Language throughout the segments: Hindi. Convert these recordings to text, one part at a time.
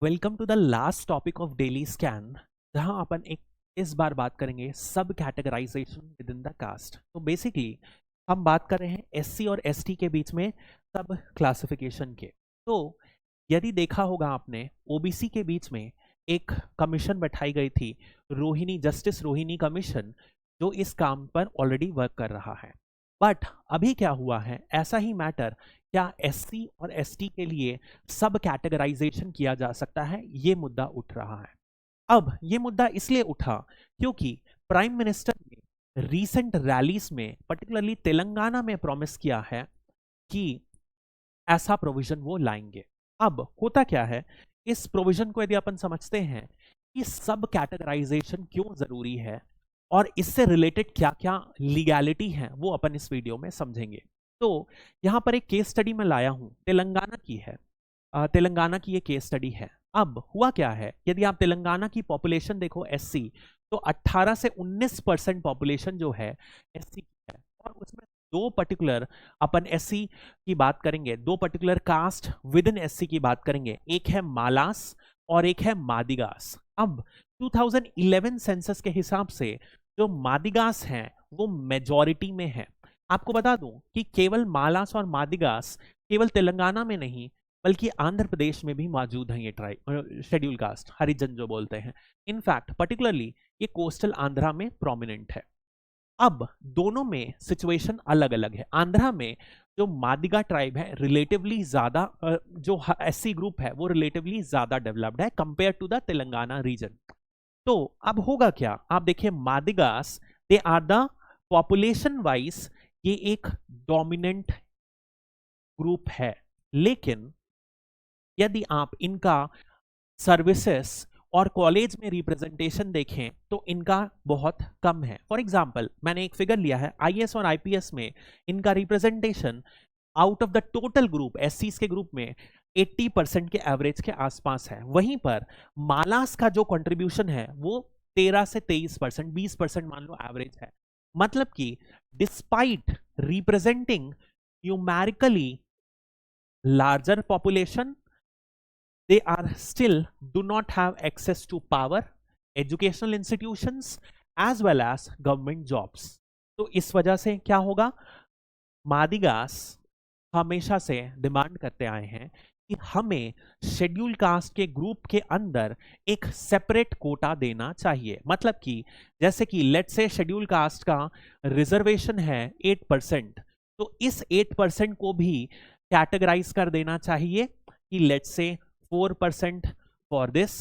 Welcome to the last topic of daily scan, जहां अपन इस बार बात करेंगे subcategorization within the caste. तो बेसिकली हम बात कर रहे हैं एससी और एसटी के बीच में सब क्लासिफिकेशन के। तो यदि देखा होगा आपने, ओबीसी के बीच में एक कमीशन बैठाई गई थी, जस्टिस रोहिणी कमीशन, जो इस काम पर ऑलरेडी वर्क कर रहा है। बट अभी क्या हुआ है, ऐसा ही मैटर क्या एससी और एसटी के लिए सब कैटेगराइजेशन किया जा सकता है, ये मुद्दा उठ रहा है। अब ये मुद्दा इसलिए उठा क्योंकि प्राइम मिनिस्टर ने रीसेंट रैलीज में, पर्टिकुलरली तेलंगाना में, प्रॉमिस किया है कि ऐसा प्रोविजन वो लाएंगे। अब होता क्या है, इस प्रोविजन को यदि अपन समझते हैं कि सब कैटेगराइजेशन क्यों जरूरी है और इससे रिलेटेड क्या क्या लीगैलिटी है, वो अपन इस वीडियो में समझेंगे। तो यहां पर एक केस स्टडी मैं लाया हूं, तेलंगाना की है। तेलंगाना की ये केस स्टडी है। अब हुआ क्या है, यदि आप तेलंगाना की पॉपुलेशन देखो एससी, तो 18 से 19% पॉपुलेशन जो है एससी की है। और उसमें दो पर्टिकुलर अपन एससी की बात करेंगे, दो particular caste with in SC की बात करेंगे, एक है मालास और एक है मादिगास। अब 2011 सेंसस के हिसाब से जो मादिगास हैं वो मेजॉरिटी में है। आपको बता दूं कि केवल मालास और मादिगास केवल तेलंगाना में नहीं बल्कि आंध्र प्रदेश में भी मौजूद है। ये ट्राइब शेड्यूल कास्ट, हरिजन जो बोलते हैं, इनफैक्ट पर्टिकुलरली ये कोस्टल आंध्रा में प्रोमिनेंट है। अब दोनों में सिचुएशन अलग अलग है। आंध्रा में जो मादिगा ट्राइब है रिलेटिवली ज्यादा, जो एससी ग्रुप है वो रिलेटिवली ज्यादा डेवलप्ड है compare to the Telangana region. तो अब होगा क्या, आप देखिए Madigas, they are the population wise ये एक डोमिनेंट ग्रुप है, लेकिन यदि आप इनका सर्विसेज और कॉलेज में रिप्रेजेंटेशन देखें तो इनका बहुत कम है। फॉर एग्जांपल मैंने एक फिगर लिया है, आईएएस और आईपीएस में इनका representation out of the total group, एससीज के ग्रुप में 80% के एवरेज के आसपास है। वहीं पर मालास का जो कंट्रीब्यूशन है वो 13 से 23%, 20% मान लो एवरेज है। मतलब कि despite representing numerically larger population, they are still do not have access to power, educational institutions as well as government jobs। तो इस वजह से क्या होगा, मादिगास हमेशा से डिमांड करते आए हैं कि हमें शेड्यूल कास्ट के ग्रुप के अंदर एक सेपरेट कोटा देना चाहिए। मतलब कि जैसे कि लेट्स से शेड्यूल कास्ट का रिजर्वेशन है 8%, तो इस 8% को भी कैटेगराइज कर देना चाहिए कि let's say 4% for this,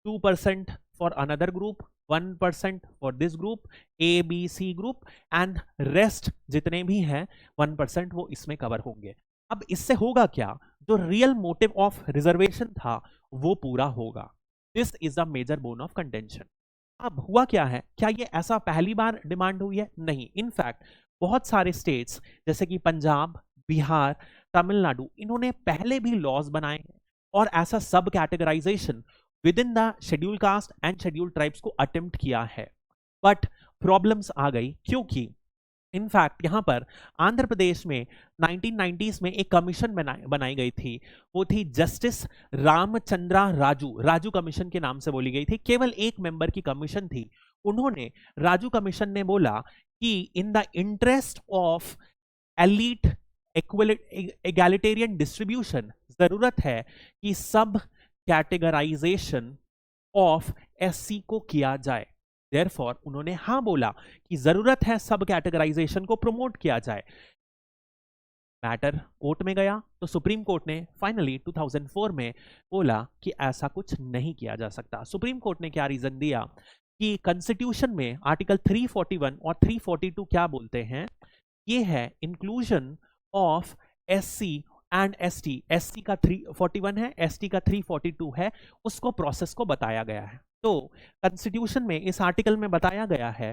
2% for another group, 1% for this group, A B C group, and rest जितने भी हैं 1% वो इसमें कवर होंगे। अब इससे होगा क्या, जो रियल मोटिव ऑफ रिजर्वेशन था वो पूरा होगा। This is the major bone of contention. अब हुआ क्या है, क्या ये ऐसा पहली बार डिमांड हुई है? नहीं, इनफैक्ट बहुत सारे स्टेट्स जैसे कि पंजाब, बिहार, तमिलनाडु, इन्होंने पहले भी लॉज बनाए हैं और ऐसा subcategorization within the schedule caste and schedule tribes को अटेम्प्ट किया है। बट प्रॉब्लम्स आ गई, क्योंकि इनफैक्ट यहां पर आंध्र प्रदेश में 1990s में एक कमीशन बनाई गई थी, वो थी जस्टिस रामचंद्रा राजू कमीशन के नाम से बोली गई थी। केवल एक मेंबर की कमीशन थी। उन्होंने, राजू कमीशन ने बोला कि in the interest of elite egalitarian distribution, जरूरत है कि सब कैटेगराइजेशन ऑफ एससी को किया जाए। देयरफॉर उन्होंने हाँ बोला कि जरूरत है सब कैटेगराइजेशन को प्रमोट किया जाए। मैटर कोर्ट में गया तो सुप्रीम कोर्ट ने फाइनली 2004 में बोला कि ऐसा कुछ नहीं किया जा सकता। सुप्रीम कोर्ट ने क्या रीजन दिया कि कॉन्स्टिट्यूशन में आर्टिकल 341 और 342 क्या बोलते हैं, ये है inclusion of SC and ST. SC का 341 है, एसटी का 342 है, उसको प्रोसेस को बताया गया है। तो कॉन्स्टिट्यूशन में इस आर्टिकल में बताया गया है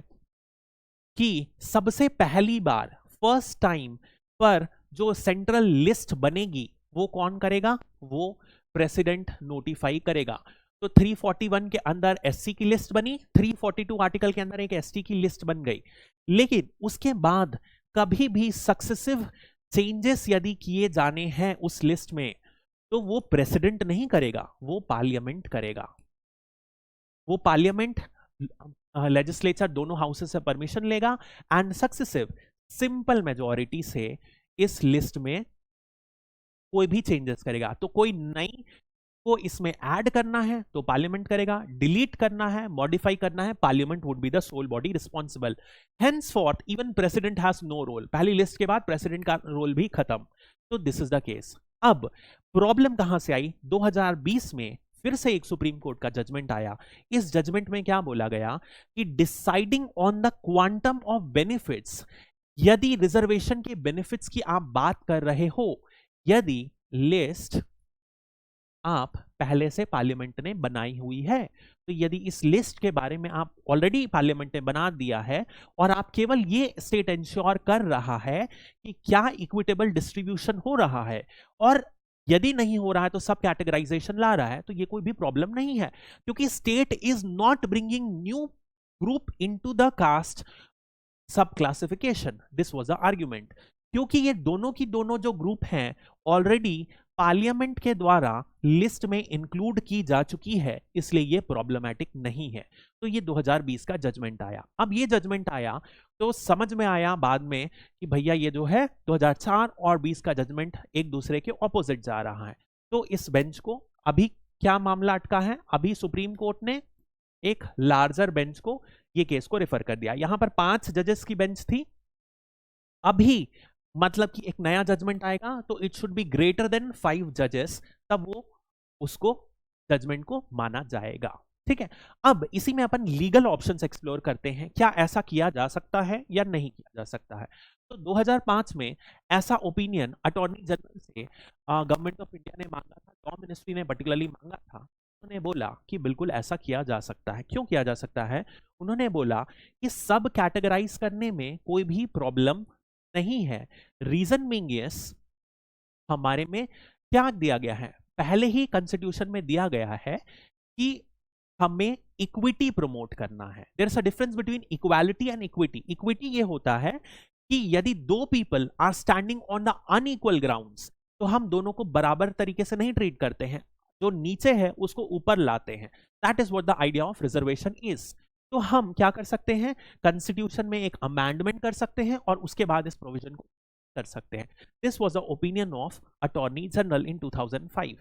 कि सबसे पहली बार, फर्स्ट टाइम पर जो सेंट्रल लिस्ट बनेगी वो कौन करेगा, वो प्रेसिडेंट नोटिफाई करेगा। तो 341 के अंदर एससी की लिस्ट बनी, 342 आर्टिकल के अंदर एक एसटी की लिस्ट बन गई। लेकिन उसके बाद कभी भी सक्सेसिव चेंजेस यदि किए जाने हैं उस लिस्ट में, तो वो प्रेसिडेंट नहीं करेगा, वो पार्लियामेंट करेगा। वो पार्लियामेंट लेजिस्लेचर दोनों हाउसेस से परमिशन लेगा एंड सक्सेसिव सिंपल मेजॉरिटी से इस लिस्ट में कोई भी चेंजेस करेगा। तो कोई नई को इसमें ऐड करना है तो पार्लियामेंट करेगा, डिलीट करना है, मॉडिफाई करना है, parliament would be the sole body responsible. Henceforth even president has no role. पहली लिस्ट के बाद प्रेसिडेंट का रोल भी खत्म। तो दिस इज द केस। अब प्रॉब्लम कहां से आई? 2020 में फिर से एक सुप्रीम कोर्ट का जजमेंट आया। इस जजमेंट में क्या बोला गया कि deciding on the quantum of benefits, यदि रिजर्वेशन के बेनिफिट्स की आप बात कर रहे हो, यदि लिस्ट आप पहले से पार्लियामेंट ने बनाई हुई है, तो यदि इस लिस्ट के बारे में आप ऑलरेडी पार्लियामेंट ने बना दिया है और आप केवल ये स्टेट इंश्योर कर रहा है कि क्या इक्विटेबल डिस्ट्रीब्यूशन हो रहा है, और यदि नहीं हो रहा है तो सब कैटेगराइजेशन ला रहा है, तो ये कोई भी प्रॉब्लम नहीं है, क्योंकि state is not bringing new group into the caste sub classification. This was the argument. क्योंकि ये दोनों की दोनों जो ग्रुप हैं ऑलरेडी पार्लियामेंट के द्वारा लिस्ट में इंक्लूड की जा चुकी है, इसलिए ये प्रॉब्लमैटिक नहीं है। तो ये 2020 का जजमेंट आया। अब ये जजमेंट आया तो समझ में आया बाद में कि भैया ये जो है 2004 और 20 का जजमेंट एक दूसरे के ऑपोजिट जा रहा है। तो इस बेंच को अभी क्या मामला अटका है? अभी सुप्रीम कोर्ट ने एक लार्जर बेंच को ये केस को रेफर कर दिया। यहां पर 5 जजेस की बेंच थी। अभी मतलब कि एक नया जजमेंट आएगा तो it should be greater than 5 जजेस, तब वो उसको जजमेंट को माना जाएगा। ठीक है, अब इसी में अपन लीगल ऑप्शंस एक्सप्लोर करते हैं। क्या ऐसा किया जा सकता है या नहीं किया जा सकता है? तो 2005 में ऐसा ओपिनियन अटॉर्नी जनरल से गवर्नमेंट ऑफ इंडिया ने मांगा था, लॉ मिनिस्ट्री ने पर्टिकुलरली मांगा था। उन्होंने बोला कि बिल्कुल ऐसा किया जा सकता है। क्यों किया जा सकता है? उन्होंने बोला कि सब कैटेगराइज करने में कोई भी प्रॉब्लम नहीं है। रीजन बीइंग यस, हमारे में क्या दिया गया है, पहले ही कॉन्स्टिट्यूशन में दिया गया है कि हमें इक्विटी प्रमोट करना है। There is a difference between equality and equity. Equity ये होता है कि यदि दो people are standing on the unequal grounds, तो हम दोनों को बराबर तरीके से नहीं ट्रीट करते हैं, जो नीचे है उसको ऊपर लाते हैं। That is what the idea of reservation is. तो हम क्या कर सकते हैं, कॉन्स्टिट्यूशन में एक अमेंडमेंट कर सकते हैं और उसके बाद इस प्रोविजन को कर सकते हैं। This was the opinion of attorney general in 2005।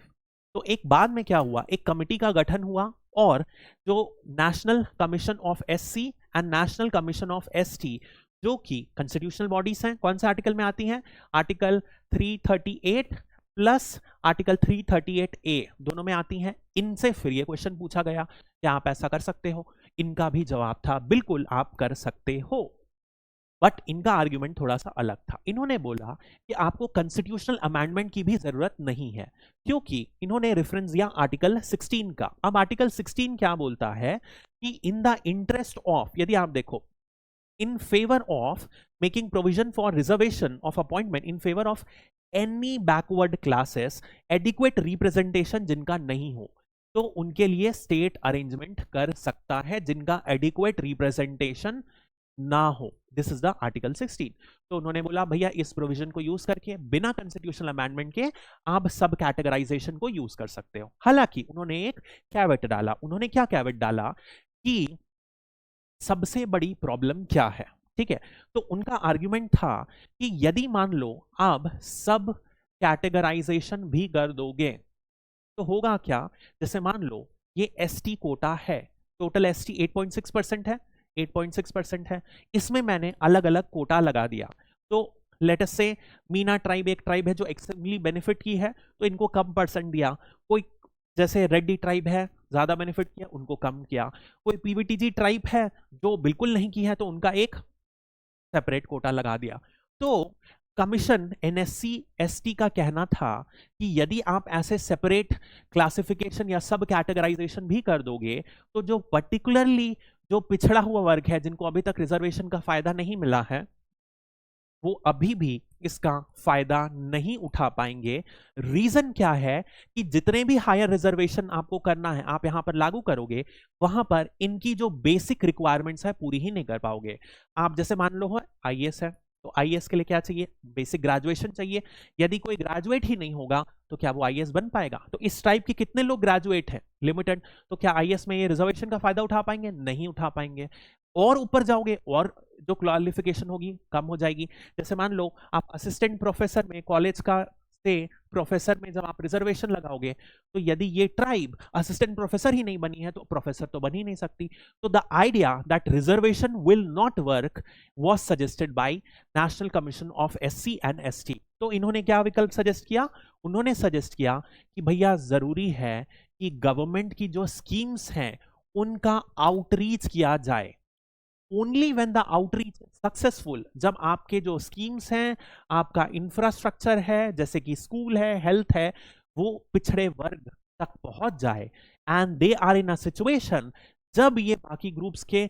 तो एक बाद में क्या हुआ, एक कमिटी का गठन हुआ और जो national commission of SC and national commission of ST, जो कि कॉन्स्टिट्यूशनल बॉडीज हैं, कौन से आर्टिकल में आती हैं? आर्टिकल 338 प्लस आर्टिकल 338A दोनों में आती हैं। इनसे फिर ये क्वेश्चन पूछा गया क्या आप ऐसा कर सकते हो? इनका भी जवाब था बिल्कुल आप कर सकते हो। बट इनका आर्ग्यूमेंट थोड़ा सा अलग था। इन्होंने बोला कि आपको कॉन्स्टिट्यूशनल अमेंडमेंट की भी जरूरत नहीं है, क्योंकि इन्होंने रेफरेंस दिया आर्टिकल 16 का। अब आर्टिकल 16 क्या बोलता है कि इन द इंटरेस्ट ऑफ, यदि आप देखो, in favour of making provision for reservation of appointment in favour of any backward classes, adequate representation जिनका नहीं हो, तो उनके लिए स्टेट अरेंजमेंट कर सकता है जिनका एडिक्वेट रिप्रेजेंटेशन ना हो। This is the article 16। तो उन्होंने बोला भैया इस प्रोविजन को यूज करके बिना कॉन्स्टिट्यूशनल अमेंडमेंट के आप सब कैटेगराइजेशन को यूज कर सकते हो। हालांकि उन्होंने एक कैवेट डाला। उन्होंने क्या कैवेट डाला कि सबसे बड़ी प्रॉब्लम क्या है? ठीक है, तो उनका आर्ग्यूमेंट था कि यदि मान लो आप सब कैटेगराइजेशन भी कर दोगे तो होगा क्या, जैसे मान लो ये एसटी कोटा है, टोटल एसटी 8.6% है, 8.6% है, इसमें मैंने अलग अलग कोटा लगा दिया। तो लेट अस से मीना ट्राइब एक ट्राइब है जो एक्सट्रीमली बेनिफिट की है, तो इनको कम परसेंट दिया। कोई जैसे रेड्डी ट्राइब है ज्यादा बेनिफिट किया, उनको कम किया। कोई पीवीटीजी ट्राइब है जो बिल्कुल नहीं की है, तो उनका एक सेपरेट कोटा लगा दिया। तो कमीशन एनएससी एसटी का कहना था कि यदि आप ऐसे सेपरेट क्लासिफिकेशन या सब कैटेगराइजेशन भी कर दोगे, तो जो पर्टिकुलरली जो पिछड़ा हुआ वर्ग है, जिनको अभी तक रिजर्वेशन का फायदा नहीं मिला है, वो अभी भी इसका फायदा नहीं उठा पाएंगे। रीजन क्या है कि जितने भी हायर रिजर्वेशन आपको करना है, आप यहां पर लागू करोगे, वहां पर इनकी जो बेसिक रिक्वायरमेंट्स है पूरी ही नहीं कर पाओगे। आप जैसे मान लो आईएएस है, तो आईएएस के लिए क्या चाहिए? बेसिक ग्रेजुएशन चाहिए। यदि कोई ग्रेजुएट ही नहीं होगा तो क्या वो आईएएस बन पाएगा? तो इस टाइप के कितने लोग ग्रेजुएट हैं? लिमिटेड। तो क्या आईएएस में ये रिजर्वेशन का फायदा उठा पाएंगे? नहीं उठा पाएंगे। और ऊपर जाओगे और जो क्वालिफिकेशन होगी कम हो जाएगी। जैसे मान लो आप असिस्टेंट प्रोफेसर में कॉलेज का से प्रोफेसर में जब आप रिजर्वेशन लगाओगे, तो यदि ये ट्राइब असिस्टेंट प्रोफेसर ही नहीं बनी है तो प्रोफेसर तो बन ही नहीं सकती। तो the idea that reservation will not work was suggested by national commission of SC and ST. तो इन्होंने क्या विकल्प सजेस्ट किया? उन्होंने सजेस्ट किया कि भैया जरूरी है कि गवर्नमेंट की जो स्कीम्स हैं उनका आउटरीच किया जाए। Only when the outreach successful, जब आपके जो स्कीम्स हैं, आपका इंफ्रास्ट्रक्चर है, जैसे कि स्कूल है, हेल्थ है, वो पिछड़े वर्ग तक पहुंच जाए and they are in a situation, जब ये बाकी ग्रुप्स के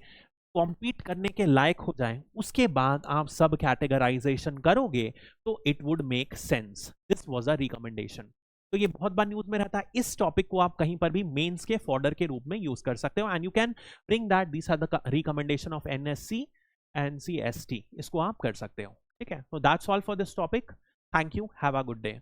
कॉम्पीट करने के लायक हो जाएं, उसके बाद आप सब कैटेगराइजेशन करोगे तो it would make sense. This was a recommendation. तो ये बहुत बार न्यूज में रहता है। इस टॉपिक को आप कहीं पर भी मेंस के फॉर्डर के रूप में यूज कर सकते हो and you can bring that this are the recommendation of NSC NCST, इसको आप कर सकते हो। ठीक है, तो that's all for this topic. Thank you, have a good day.